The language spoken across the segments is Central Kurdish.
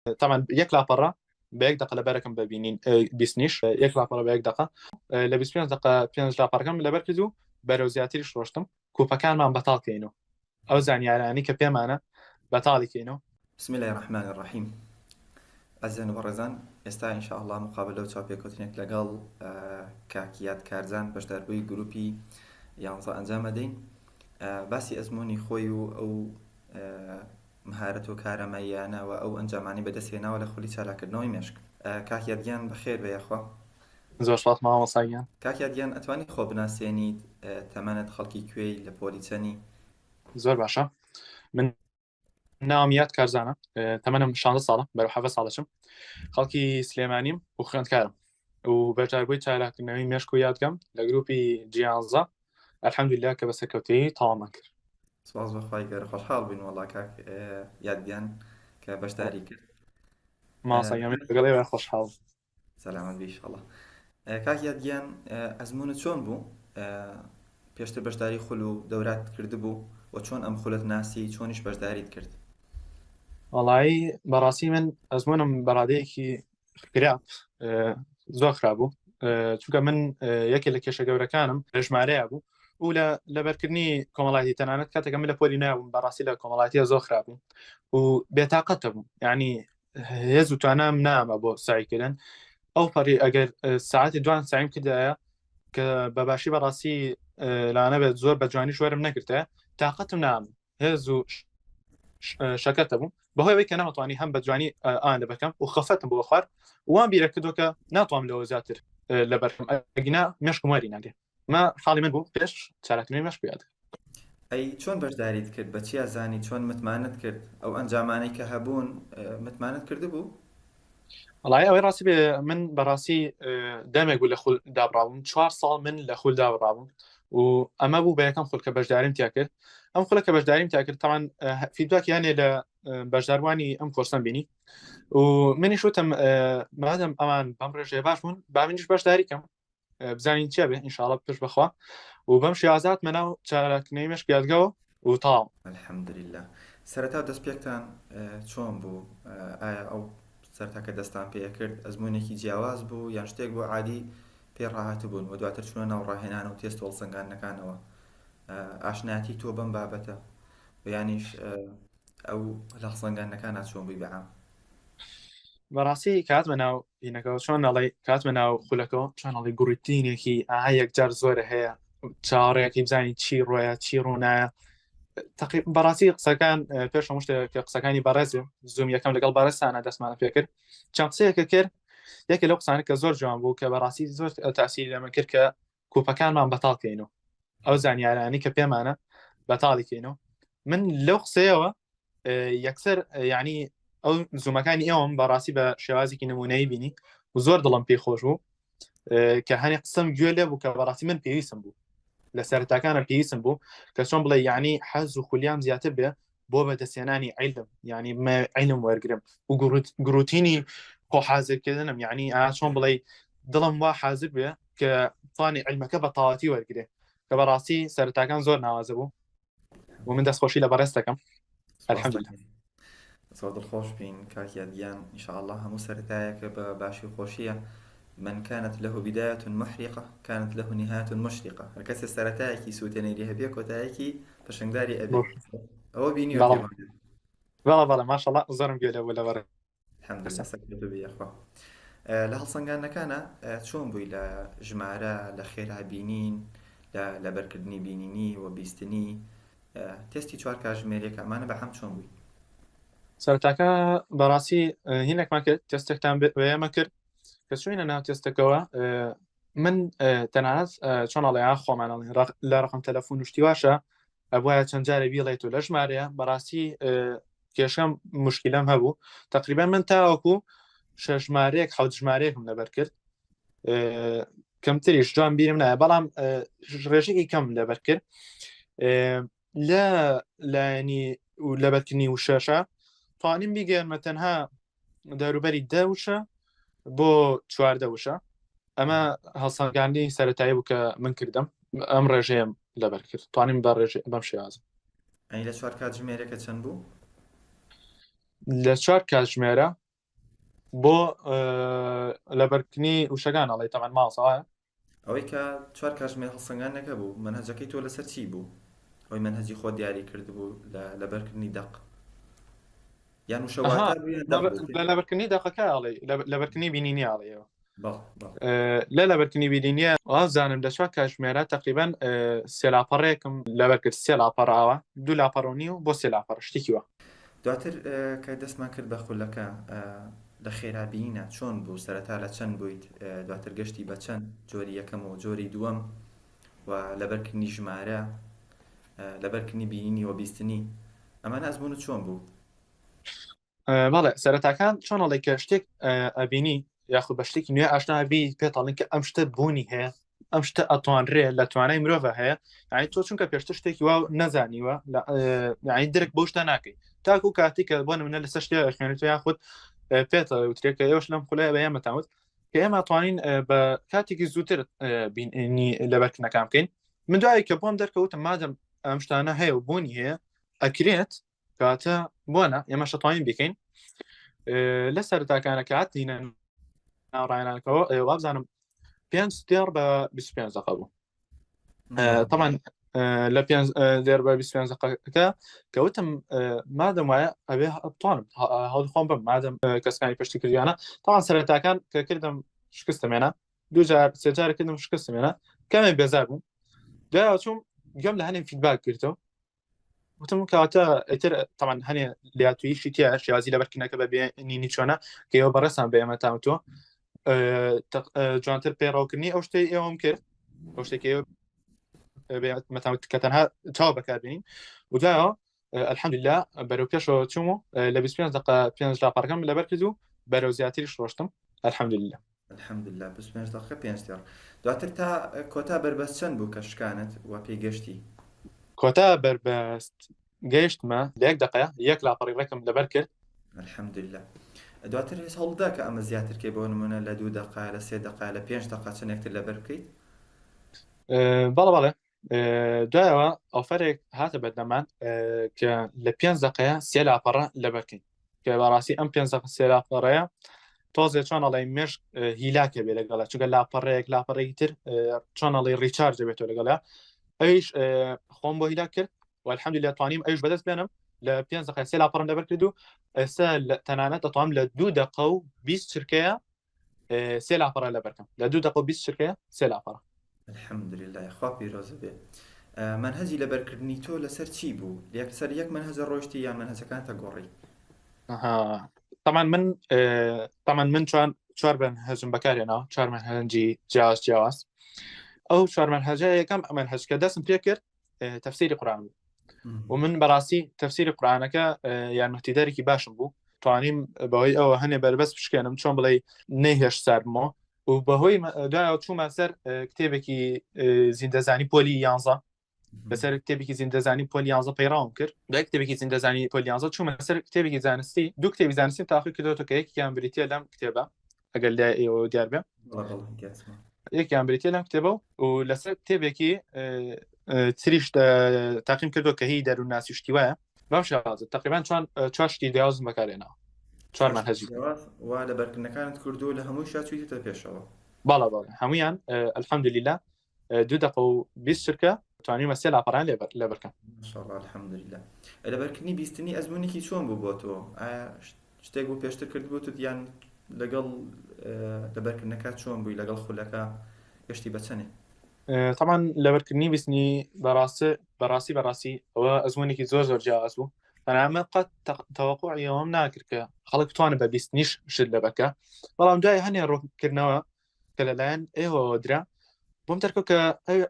طبعا یەک لاپەڕە بە یەک دقە لەبەرەکەم ببینین بیستنیش یەک لاپەڕە بە یەک دقە لە 25 دقە 5 لاپەڕەکەم لەبەر کرد و بەرەو زیاتریش ڕۆشتم کوپەکانمان بەتاڵ کەینەوە ئەو زانیارانی کە پێمانە بەتاڵی کەینەوە. بسم الله الرحمن الرحيم. ئەزیان و بەڕێزان، ئێستا ئینشاءالله مقابل لەو چاوپێکەوتنێک لەگەڵ کاکیات کارزان بەشداربووی گروپی 11 ئەنجام دەین. باسی ئەزمموی خۆی و ئەو مهارەت و کارەمەیانەوە ئەو ئەنجامانی بەدەستێناوە لە خولی چالاکردنەوەی مێشک. کاکیاتگیان بەخێر بەیەخوا. زۆر سپاس مامۆستاگیان. کاکیاتگیان ئەتوانی خۆ بناسیێنیت، تەمەنت خەڵکی کوێی لە پۆلی چەنی؟ زۆر باشە. من نامیات کارزانە، تەمەنم 16 ساڵە، بەرەو 7 ساڵەچم، خەڵکی سلێمانیم و خوێندکارم و بەشداربووی چالاکردنەوەی مێشک و یادگەم لە گروپی جیانزە ئەلحەمدولیلا کە بە سەرکەوتەیی تەوامان کرد. سپاس بەخوای گەورە، خۆشحاڵ بووین وەڵا کاک یادگیان کە بەشداری کرد. ماسەگەمی لەگەڵێ خۆشحاڵ. سەلامەت بی ئینشاءڵڵا. کاک یادگیان، ئەزممونت چۆن بوو؟ پێشتر بەشداری خول و دەورات کردبوو و چۆن ئەم خولت ناسی، چۆنیش بەشداریت کرد؟ وەڵایی بەڕاستی من ئەزممونم بەڕادەیەکی خراپ زۆر خراپ بوو، چونکە من یەکێ لە کێشە گەورەکانم ژمارەیە بوو و لە لەبەرکردنی کۆمەڵایەتی تەنانەت کاتێکە من لە پۆلی نابووم بەڕاستی لە کۆمەڵایەتیە زۆر خراپ بوو و بێتاقەتە بوو، یعنی هێز و توانام نامە بۆ سایکردن ئەو پەڕی ئەگەر ساعتی دوان سایم کردایە کە بەباشی بەڕاستی لاانە بێت زۆر بە جوانی شوێرم نەکردە تااقەتم نام هێز و شەکەتە بوو بەهۆی ئەوەی کە نەمەتوانی هەم بە جوانی ئان لە بەکەم و خەفەتم بۆ خوارد وان بیرە کردو کە ناتوانم لەوە زیاتر لە بەرم ئەگینا مێشکم وەری ناگێ ما حاڵی من بوو پێش چالاکردنەوەی مێشک یاد. ئەی چۆن بەشداریت کرد؟ بە چیا زانی؟ چۆن متمانت کرد؟ ئەو ئەنجامانەی کە هەبوون متمانت کردبوو؟ وڵای ئەوەی ڕاستی بێ من بەڕاستی دەمێک بوو لە خول دابڕاوم 4 ساڵ من لە خول دابڕاوم و ئەمە بوو بە یەکەم خول کە بەشداریم تیا کرد. ئەم خولە کە بەشداریم تا کرد تاوان فیدباکیانێ لە بەشداروانی ئەم کۆرسم بینی و منیش وتم مادەم ئەمان بەم ڕێژەیە باش بوون با منیش بەشداریکەم بزانین چێ بێ ئینشاڵڵا پێش بەخوا و بەم شێوازات مەناو چالاکردنەوەی مێشک یادگەوە و تاڵ. الحەمدولله. سەرەتا دەستپێکتان چۆن بوو؟ ئایا ئەو سەرتاکە دەستان پێ کرد ئەزمموونێکی جیاواز بوو یان شتێک بۆ عادی پێ ڕاهات بوون و دواتر چونە ناو ڕاهێنان و تێست هەڵسەنگاندنەکانەوە؟ ئاشناتی تۆ بەم بابەتە و یانیش ئەو هەڵسەنگاندنەکانات چۆن بووی بەعام؟ بەڕاستی کاتمە ناو هینەکەەوە چۆن نەڵی کاتمە ناو خولەکەەوە چۆن هەڵی گوڕیتینێکی یەکجار زۆرە هەیە چاڕێکی بزانانی چی ڕۆیە چی ڕوونایە بەڕاستی قسەکان پێش شتێک کە قسەکانی بەڕێزی زوم یەکەم لەگەڵ بەڕێستانە دەستمانە پێکرد چەند قسەیەکە کرد یەکێ لەو قسانە کە زۆر جوان بوو کە بەڕاستی زۆر تاسیری لەمە کرد کە کوپەکانمان بەتاڵ کەینەوە ئەو زانیارانی کە پێمانە بەتاڵی کەینەوە. من لەو قسەیەوە یەکسەر یعنی ئەو زوومەکانی ئێوەم بەڕاستی بە شێوازێکی نمونەی بینی و زۆر دڵم پێی خۆش بوو کە هەنی قسەم گوێ لێ بوو کە بەڕاستی من پێویستم بوو لە سەرتاکانە پێویستم بوو کە چۆن بڵێ یعنی حەز و خولیام زیاتر بێ بۆ بەدەستێنانی عیلم یعنی عیلم وەرگرم و گروتینی خۆ حازرکردنم یعنی چۆن بڵێ دڵم وا حازر بێ کە توانی عیلمەکە بە تەواتی وەرگێ کە بەڕاستی سەرتاکان زۆر ناوازە بوو و من دەستخۆشی لە بەڕێستەکەم الحەمدولله. زۆر دڵخۆش بین کاک یادگیان، ئینشاءالله هەموو سەرەتایەکە بە باشی و خۆشیە. من كانت له بداية محرقة كانت له نهاية مشرقة. هەر کەسێ سەرەتایەکی سووتێنەری هەبێ کۆتایەکی پەشنگداری ئەبێ. ئەوە بینیوە پێمان؟ بەڵێ ماشەڵڵا زۆرم گوێ لێ بوو لە بەڕێ الحەمدولله سەکرێتە بێخوا. لە هەڵسەنگاندنەکانە چۆن بووی لە ژمارە لە خێرابینین لە بەرکردنی بینینی و بیستنی تێستی 4 کاتژمێرێک ئەمانە بە هەم چۆن بووی؟ سەرتاکە بەڕاستی هینێکمان کرد تێستێکتان بەیەمە کرد کە چوینە ناو تێستەکەەوە من تەنانەت چۆن ئەڵێ خۆمانەڵێ لە ڕقم تەلەفۆن وشتی واشە ئەبواە چەند جارە بیڵێت و لە ژمارەیە بەڕاستی کێشەم مشکلەم هەبوو تقریبا من تاوەکو 6 ژمارەیەک 7 ژمارەیەکم لەبەر کرد کەمتریش جوان بیرم نایە بەڵام ڕێژێکی کەم لەبەر کرد لە لایەنی و لەبەرکردنی وشەشە توانیم بیگەێنمە تەنها دەوروبەری 10 وشە بۆ 14 وشە. ئەمە هەڵسەنگاندنی سەرەتایی بوو کە من کردم ئەم ڕێژەیەم لەبەر کرد توانیم بە ڕێژێ بەم شێوازم. ئەی لە 4 کاتژمێرێکە چەند بوو؟ لە 4 کاتژمێرە بۆ لەبەرکردنی وشەکان ئەڵێ تەمەەن ماڵسەوە. ئەوەی کە چوار کاتژمێر هەڵسەنگان نەکەبوو منهەجەکەی تۆ لەسەر چی بوو؟ ئەوەی منهەجی خۆ دیاری کردبوو لەبەرکردنی دەق یان وشە ئەها واتار بوو یان دەق بوو؟ لە لەبەرکردنی دەقەکە ئەڵێ لەبەرکردنی بینینی ئاڵێەوە بەڵ بەڵ لە لەبەرکردنی بینینیە وازانم لە چوار کاتژمێرە تقریبان سێ لاپەڕێکم لەبەرکرد سێ لاپەڕاوە دوو لاپەڕۆنی و بۆ سێ لاپەڕ شتێکیوە. دواتر کە دەستمان کرد بە خولەکە لە خێرابینە چۆن بوو؟ سەرەتا لە چەند بوویت؟ دواتر گەشتی بە چەند جۆری یەکەم و جۆری دووەم و لەبەرکردنی ژمارە لەبەرکردنی بینینی و بیستنی ئەمانە ئەزمون چۆن بوو؟ بەڵێ سەرەتاکان چۆن ئەڵێ کە شتێک ئەبینی یاخود بە شتێکی نوێ ئاشنابی پێتاڵین کە ئەم شتە بوونی هەیە ئەم شتە ئەتوانرێ لە توانای مرۆڤە هەیە یعنی تۆ چونکە پێشتر شتێکی وا نەزانیوە یعنی درک بۆ شتە ناکەی تاکو کاتی کە بۆ نمونە لەسەر شتێ خوێنێت یاخود پێتە وترێکە ئێوەش لەم خولای بە ئێمەتاوت کە ئێمە توانین بە کاتێکی زووتر بینی لەبەرکردنەکان بکەین. من دوایی کە بۆم دەرکەوتم مادەم ئەم شتانە هەیە و بوونی هەیە ئەکرێت کاتە بۆنە ئێمە شەتوانین بکەین لە سەرتاکانە کە هاتینە ناوڕایانەکەەوە وابزانم 5 دێر بە 25 دقه بوو طبعا لە 5 دێر بە 25 دقەکە کەوتم مادەم وایە ئەبێ بتوانم هەڵخۆم بم مادەم کەسەکانی پشتی کردیانە طبعا سەرتاکان کە کردم شکستمێنە دوجار سێجار کردم شکستمێنە کەمێک بێزار بووم دوای چوم گەم لە هەنێ فیدباک کردەوە وتم کاتە ئیتر طبعا هەنێ لاتویشی تیا شیازی لەبەرکردنەکە بە بینینی چۆنە کە ئێوە بەڕێسان بە ئێمە تامتوە جوانتر پێڕاوکردنی ئەو شتەی ئێوەم کرد ئەو شتێکی مەتاوت کە تەنها چاو بەکاربێنین و دوایەوە الحەمدوللا بەرەو پێشەوە چووم لە 25 دقه 5 لاپەڕەکەم لەبەر کرد و بەرەو زیاتریش ڕۆشتم الحەمدوللا. الحەمدوللا 25 دقه 5 دێر. دواتر تا کۆتا بەربەست چەند بوو کە شکانت و پێگەشتی؟ کۆتا بەربەست گەیشتمە لە 1 دقه 1 لاپەڕی ڕێکم لەبەر کرد الحەمدوللا. دواتر هێز هەوڵدا کە ئەمە زیاتر کەی بۆ نمونە لە 2 دقه لە 3 دقه لە 5 دقه چەندێکتر لەبەر بکەیت؟ بەڵێ دوایەوە ئۆفەرێک هاتە بەردەمان کە لە 5 دقەیە 3 لاپەڕە لەبەرکەین کە بەڕاستی ئەم 5 دقه 3 لاپەڕەیە تۆزێ چۆن ئەڵێ مێش هیلاکە بێ لەگەڵە چونکە لاپەڕێکی تر چۆن ئەڵێ ڕیچارج دەبێتەوە لەگەڵە ئەویش خۆم بۆ هیلاک کرد و الحەمدوللا توانیم ئەویش بەدەست بێنم لە 5 دقه 3 لاپەڕم لەبەر کرد و ئێستا تەنانەت دەتوانم لە 2 دقه و 20 چرکەیە 3 لاپەڕە لەبەرکەم لە 2 دقه و 20 چرکەیە 3 لاپەڕە. الحەمدوللا خوا پیرۆزە بێ. منهەجی لەبەرکردنی تۆ لەسەر چی بوو؟ لەسەر یەک منهەجە ڕۆیشتی یان منهەجەکانتە گۆڕی؟ طبعا من چوار منهەجم بەکارهێناوە 4 منهەجی جیاواز ئەو 4 منهەجە یەکەم منهەج کە دەستم پێ کرد تەفسیری قورئان بوو و من بەڕاستی تەفسیری قورئانەکە یارمەتیدەرێکی باشم بوو توانیم بەهۆی ئەوە هەنێ بەربەست بشکێنم چۆن بڵێ نەیهێش سارمەوە و بەهۆی دوایەوە چوومە سەر کتێبێکی زیندەزانی پۆلی 11 لەسەر کتێبێکی زیندەزانی پۆلی 11 پەیڕاوم کرد دوای کتێبێکی زیندەزانی پۆلی 11 چوومە سەر کتێبێکی زانستی دوو کتێبی زانستی تاقی کردەوە کە یەکیان بریتیە لەم کتێبە ئەگەر لای ئێوە دیار بێ یەکیان بریتیە لەم کتێبە و لەسەر کتێبێکی تریش تاقیم کردو کە هی دەرووناسی شتی وایە بەم شێوازە تقریبان چوار شتی دیازم بەکارهێناوە 4 منهەجی وا لەبەرکردنەکانت کردو لە هەمووی چوویتە پێشەوە؟ بەڵێ هەمویان الحەمدوللا 2 دقه و 20 چرکە توانیمە 3 لاپەڕان لەبەرکەم ماشاءالله الحەمدوللا. لەبەرکردنی بیستنی ئەزمونێکی چۆن بوو بۆ تۆ؟ ئایا شتێک بوو پێشتر کردبووت یان لەگەڵ لەبەرکردنەکە چۆن بووی لەگەڵ خولەکە گەشتی بە چەندێ؟ طبعا لەبەرکردنی بیستنی بەڕاستی ئەوە ئەزمونێکی زۆر جیاواز بوو بەنامە قەت تەوەقوعی ئەوەم ناکرد کە خەڵک بتوانێت بە بیستنیش شت لەبەکە بەڵام دوای هەنێ ڕوونکردنەوە کە لەلایەن ئێوە درا بۆم دەرکەوت کە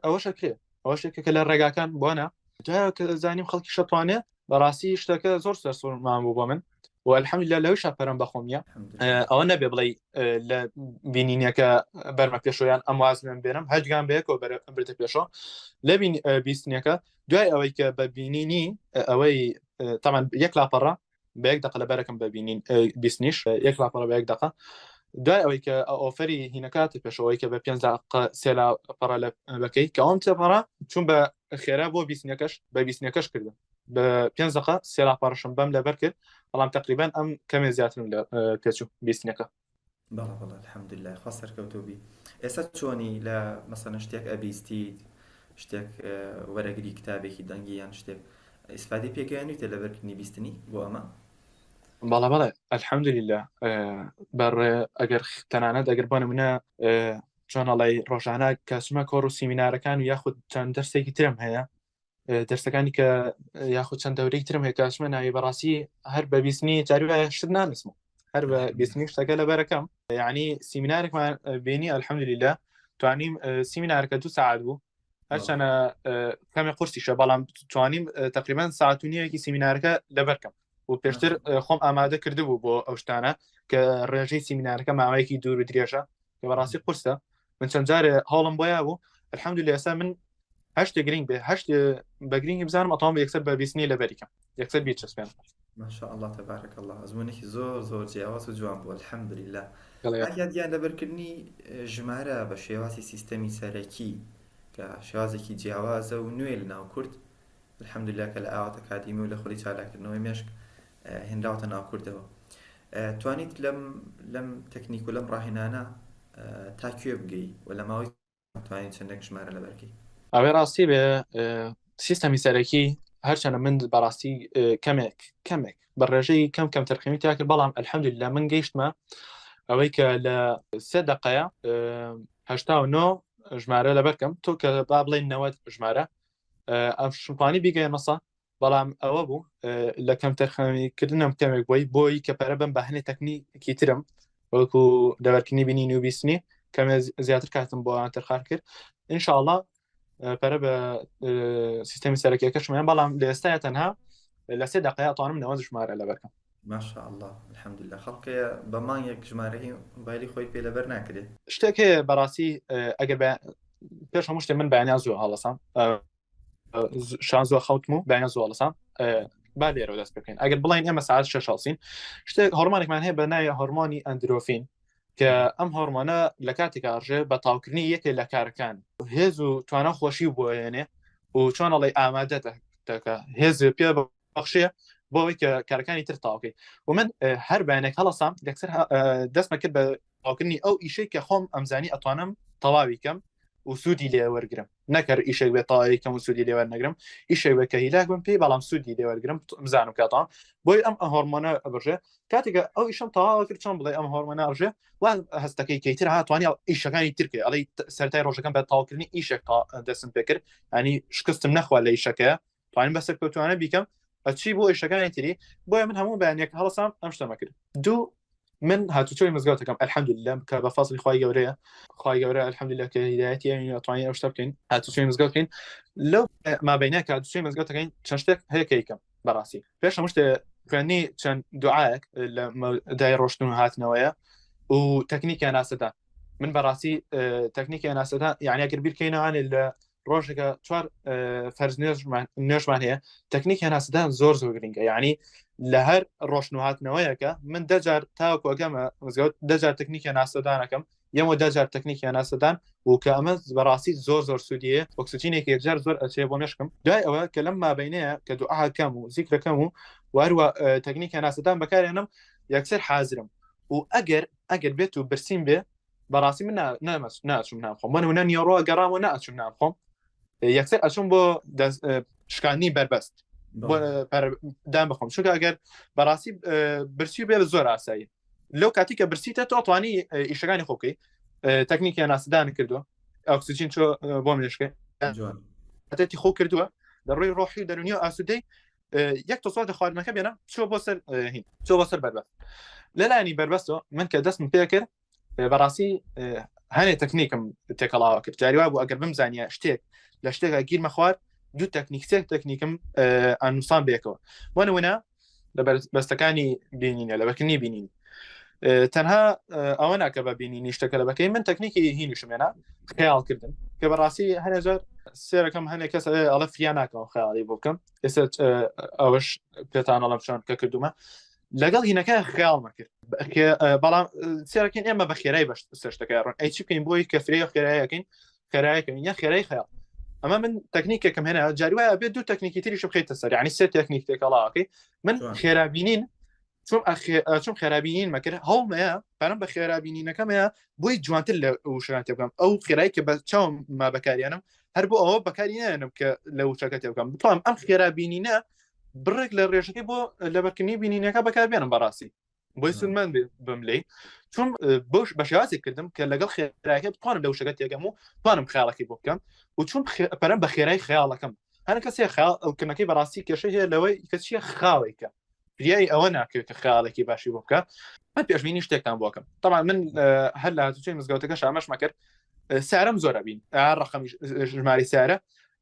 ئەوەشەکرێت ئەوەشێکە کە لە ڕێگاکان بۆنە دوایەوە کە زانیم خەڵکی شەتوانێت بەڕاستی شتەکە زۆر سەرسوورمان بوو بۆ من و الحەمدوللا لەوەی شاپەرم بەخۆمیە ئەوە نەبێ بڵێ لە بینینیەکە بەرمە پێشۆیان ئەم وازم بێنم هەجگان بەیەکەوە بردە پێشەوە لە بیستنیەکە دوای ئەوەی کە بە بینینی ئەوەی تەمان 1 لاپەڕە بە 1 دقه لەبەرەکەم بە بینین بیستنیش 1 لاپەڕە بە 1 دقه دوای ئەوەی کە ئۆفەری هینەکاتی پێشەوەی کە بە 5 دقه 3 لاپەڕە بەکەی کە ئەوم تێپەڕە چون بە خێرا بۆ بیستنیەکەش بە بیستنیەکەش کردم بە 5 دقه سێ لاپارەشم بەم لەبەر کرد بەڵام تقریبان ئەم کەمێ زیاترم لە پێچوو بیستنەکە. بەڵێ الحەمدولillah خوا سەرکەوتوو بی. ئێستا چۆنی لە مەسەڵەن شتێک ئەبیستیت شتێک وەرەگری کتابێکی دەنگی یان شتێک ئیسفادەی پێگەیانویتە لەبەرکردنی بیستنی بۆ ئەمە؟ بەڵێ الحەمدولillah بەڕ ئەگەر تەنانەت ئەگەر بۆ نمونە چۆنەڵی ڕۆژانە کەچمە کۆڕ و سیمینارەکان و یاخود چەند دەرسێکی ترم هەیە دەرسەکانی کە یاخود چەند دەورەی ترم هەیە کەچمە ناوی بەڕاستی هەر بە بیستنی جاروایە شت نانووسم هەر بە بیستنی شتەکە لەبەرەکەم یعنی سیمینارێکمان بینی الحەمدولillah توانیم سیمینارەکە 2 ساعت بوو هەرچەنە کەمێ قورسیشە بەڵام توانیم تقریبان ساعت و نیوەیەکی سیمینارەکە لەبەرکەم و پێشتر خۆم ئامادە کردبوو بۆ ئەو شتانە کە ڕێژەی سیمینارەکە ماوەیەکی دوور و درێژە کە بەڕاستی قورسە من چەند جارێ هەوڵم بۆیە بوو الحەمدولillah ئێستا من هەشت گرنگ بێ هەشت بە گرنگی بزانم ئەتوانم یەکسەر بە بیستنی لەبەریکەم یەکسەر بیچەسپێن. ماشاء الله تبارك الله ئەزمونێکی زۆر جیاواز و جوان بوو الحەمدولillah. یادیان لەبەرکردنی ژمارە بە شێوازی سیستەمی سەرەکی کە شێوازێکی جیاوازە و نوێ لە ناو کورد الحەمدولillah کە لە ئاوات ئەکادیمی و لە خۆڵی چالاکردنەوەی مێشک هێنراوەتە ناو کوردەوە. توانیت لەم تەکنیک و لەم ڕاهێنانە تا کوێ بگەی و لە ماوەی توانیت چەندێک ژمارە لەبەرکەی؟ ئەوێ ڕاستی بێ سیستەمی سەرەکی هەرچەنە من بەڕاستی کەمێک بە ڕێژەی کەم تەرخیمی تا کرد بەڵام الحەمدولillah من گەیشتمە ئەوەی کە لە 3 دقەیە 89 ژمارە لەبەرکەم تۆ کە با بڵێن 90 ژمارە ئەم شمپانی بیگەیە مەسا بەڵام ئەوە بوو لە کەم تەرخەمیکردنم کەمێک بۆی کە پەرە بم بە هەنێ تەکنیکی ترم وەکو دەوەرکردنی بینین و بیستنی کەمێ زیاتر کاتم بۆ ئەوان تەرخار کرد ئینشاءالله پەرە بە سیستەمی سەرەکیەکەشمیان بەڵام لە ئێستاە تەنها لە 3 دقەیە ئەتوانم 90 ژمارە لەبەرکەم. ماشاء الله الحەمدولillah خەڵکەیە بە مانگێک ژمارەی مۆبایلی خۆی پێ لەبەر ناکرێت. شتێک بەڕاستی ئەگەر پێش هەموو شتێ من بەیانیان زوو هەڵەسام شان زۆر خەوتم و بەیان زوو هەڵەسام با لێرە دەست بکەین ئەگەر بڵین ئێمە ساعت 6 هەڵسین شتێک هۆرمۆنێکمان هەیە بە ناوی هۆرمۆنی ئەندرۆفین کە ئەم هۆرمۆنە لە کاتێک ئاژێ بە تاوکردنی یەکێک لە کارەکان هێز و توانە خۆشی بۆ هێنێ و چۆنەڵی ئامادە دەکە هێز پێ بەخشێ بۆ ئەوەی کە کارەکانی تر تاوکەی و من هەر بەیانێک هەڵەسام یەکسەر دەستمە کرد بە تاوکردنی ئەو ئیشەی کە خۆم ئەمزانی ئەتوانم تەواوی کەم و سوودی لێ وەرگرم نەکەر ئیشێک بێت تاوی کەم و سوودی لێ وەرنەگرم ئیشێک بە کە هیلاک بم پێی بەڵام سوودی لێ وەرگرم بزانم کاتام بۆی ئەم هۆرمۆنە ئەبژێ کاتێکە ئەو ئیشم تەواو کرد چۆن بڵێ ئەم هۆرمۆنە ئەژێ وا هەستەکەی کەیتر هاتوانانی ئیشەکانی ترکێ ئەڵی سەرای ڕۆژەکەم بە تاوکردنی ئیشێک دەستم پێ کرد ینی شکستم نەخوا لە ئیشەکە توانین بەسەر کەوتوانە بیکەم ئەچی بۆ ئیشەکانی تری بۆیە من هەموو بەیانێک هەڵەسام ئەم شتەمە کرد دوو من هاتوچۆی مزگەوتەکەم الحەمدولillah کە بە فەزڵی خوای گەورەیە خوای گەورە الحەمدولillah کە هیدایەتی ئەتوانین ئەو شتە بکەین هاتوچۆی مزگەوت بکەین لەو مابەینە کە هاتوچۆی مزگەوتەکەین چەند شتێک هەیە کە یەکەم بەڕاستی پێش هەموو شتێ خوێندنی چەند دوعایەک لە دای ڕۆشتن و هاتنەوەیە و تەکنیکیان ناسەدان من بەڕاستی تەکنیکیان ناسەدان یعنی ئەگەر بیرکەینەوانێ لە ڕۆژێکە 4 فەرز نوێژمان هەیە تەکنیکی هەناسەدان زۆر گرنگە یعنی لە هەر ڕۆشن و هاتنەوەیەکە من دەجار تاوەکوەگەمە مزگەوت دەجار تەکنیکی هەناسەدانەکەم یەمە دەجار تەکنیکی هەناسەدان و کە ئەمە بەڕاستی زۆر سوودیە ئۆکسجینێکی یەکجار زۆر ئەچێ بۆ مێشکم دوای ئەوە کە لەم مابەینەیە کە دوعاکەم و زیکرەکەم و واروە تەکنیکی هەناسەدان بەکارێنم یەکسەر حازرم و ئەگەر بێت و برسیم بێ بەڕاستی من ناچوم نامخۆم بۆ نمونە نیۆڕۆ گەڕام و ناچوم نامخۆم یەکسەر ئەچوم بۆ شکاندنی بربەست بۆ دام بخۆم چونکە ئەگەر بەڕاستی برسی بێ زۆر ئاسایی لەو کاتی کە برسیتە تۆ ئەتوانی ئیشەکانی خۆکەی تەکنیکی هەناسەدان کردووە ئۆکسجین چۆ بۆ مێشکە هەتێتی خۆ کردووە دەڕۆی ڕۆحی دەرونی و ئاسوودەی یەک تۆسوات لە خواردنەکە بێنە چۆ بۆ سەر هین چۆ بۆ سەر بربەست لەلایەنی بربەستەوە من کە دەستم پێ کرد بەڕاستی هەنێ تەکنیکم تێکەڵاوە کرد جاریوا بوو ئەگەر بمزانیە شتێک لە شتێکە گیرمە خوارد دوو تەکنیکم ئەنووسان بێکەوە بۆ نمونە لە بەستەکانی بینینە لە بەرکردنی بینین تەنها ئەوە ناکە بە بینینی شتەکە لە بەکەی من تەکنیکی هینیشمێنە خەیاڵکردن کە بەڕاستی هەنێ زۆر سێرەکەم هەنێک کەس ئەڵە فریا ناکەم خەیاڵی بۆ بکەم ئێستا ئەوەش پێتان ئەڵەم چۆن کە کردومە لەگەڵ هینەکە خەیاڵمە کرد بەڵام سێرەکەین ئێمە بە خێرای بەش سەشتەکە ڕۆن ئەی چی بکەین بۆی کە فرێ خێرایەکەین خێرایەکەین یا خێرای خەیاڵ ئەمە من تەکنیکێکم هێنا جاری وایە بێت دوو تەکنیکی تریش بخیتە سەر یعنی سێ تەکنیک تێکەڵاوەکەی من جوان. خێرابینین چۆن خێرابینین مەکرد هەوڵمەیە پارەم بە خێرابینینەکەمەیە بۆی جوانتر لە وشەکان تێ بکەم ئەو خێرایی کە بە چاوم ما بەکاریانم هەر بۆ ئەوە بەکاری نێنم کە لە وشەکە تێ بکەم بتوانم ئەم خێرابینینە بڕێک لە ڕێژەکەی بۆ لەبەرکردنی بینینەکە بەکاربێنم بەڕاستی بۆی سوودمەند بم لێ چون بۆش بە شێوازێک کردم کە لەگەڵ خێرایەکە بتوانم لە وشەکە تێگەم و توانم خیاڵەکەی بۆ بکەم و چون پەرەم بە خێرای خیاڵەکەم هەر کەسێ خیاڵکردنەکەی بەڕاستی کێشەی هەیە لەوەی کەچیە خاڵێکە پریایی ئەوە ناکرێت کە خیاڵێکی باشی بۆ بکە من پێشبینی شتێکتان بۆکەم طبعا من هەر لە هاتوچەی مزگەوتەکەش ئاماش مەکرد سارم زۆرە بین ڕقمی ژماری سارە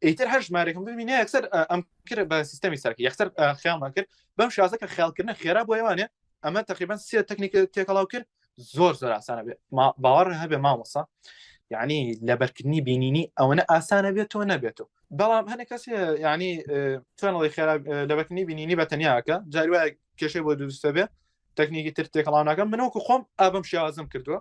ئیتر هەر ژمارێکم ببینێ یەکسەر ئەم کرد بە سیستەمی سەرکی یەکسەر خیاڵمان کرد بەم شازەکە خیاڵکردن خێرا بۆ ئێوانێ ئەمە تقریبا سێ تەکنیک تێکەڵاو کرد زۆر ئاسانە بێت باوەڕ هەبێ مامۆسا یعنی لەبەرکردنی بینینی ئەوەنە ئاسانە بێتەوە نەبێتەوە بەڵام هەنێک کەسێ ینی توانڵی لەبەرکردنی بینینی بە تەنیاکە جاری وایە کێشەی بۆ دووستە بێ تەکنیکی تر تێکەڵاو ناکەم منەوەکو خۆم ئابم شیازم کردووە